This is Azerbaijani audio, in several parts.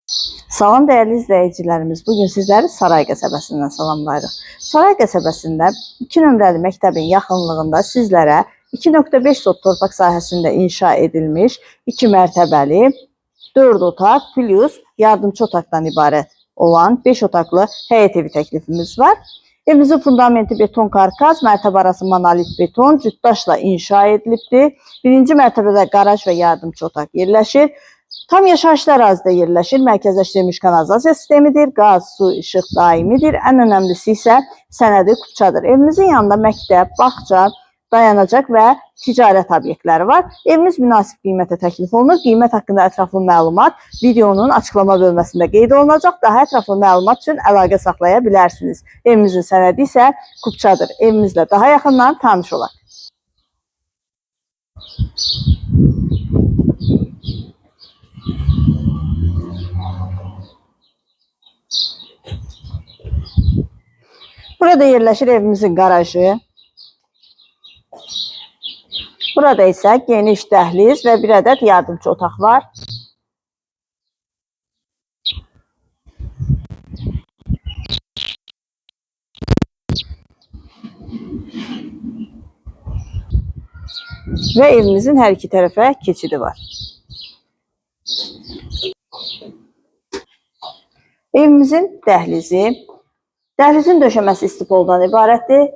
Salam dəyərli izləyicilərimiz, bugün sizləri Saray qəsəbəsindən salamlayırıq. Saray qəsəbəsində 2 nömrəli məktəbin yaxınlığında sizlərə 2.5 sot torpaq sahəsində inşa edilmiş 2 mərtəbəli 4 otaq plus yardımçı otaqdan ibarət olan 5 otaqlı həyət evi təklifimiz var. Evimizin fundamenti beton karkaz, mərtəbə arası monolit beton, cütdaşla inşa edilibdir. Birinci mərtəbədə qaraj və yardımçı otaq yerləşir. Tam yaşayışlı ərazidə yerləşir. Mərkəzləşdirilmiş kanalizasiya sistemidir. Qaz, su, işıq daimidir. Ən önəmlisi isə sənədi kupçadır. Evimizin yanında məktəb, bağça, dayanacaq və ticarət obyektləri var. Evimiz münasib qiymətə təklif olunur. Qiymət haqqında ətraflı məlumat videonun açıqlama bölməsində qeyd olunacaq. Daha ətraflı məlumat üçün əlaqə saxlaya bilərsiniz. Evimizin sənədi isə kupçadır. Evimizlə daha yaxından tanış olaq. Burada yerləşir evimizin qarajı. Burada isə geniş dəhliz və bir ədəd yardımçı otaq var. Və evimizin hər iki tərəfə keçidi var. Evimizin dəhlizi. Dəhlizin döşəməsi istipoldan ibarətdir.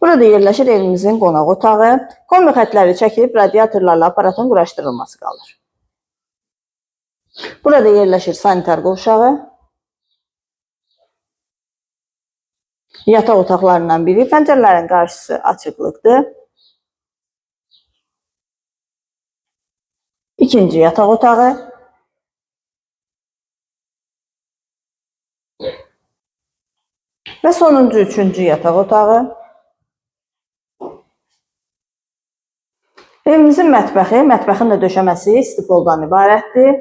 Burada yerləşir evimizin qonaq otağı. Kombi xətləri çəkilib radiatorlarla aparatın quraşdırılması qalır. Burada yerləşir sanitar qovşağı. Yataq otaqlarından biri. Pəncərələrin qarşısı açıqlıqdır. İkinci yataq otağı. Və sonuncu, üçüncü yataq otağı. Evimizin mətbəxi, mətbəxin də döşəməsi istipoldan ibarətdir.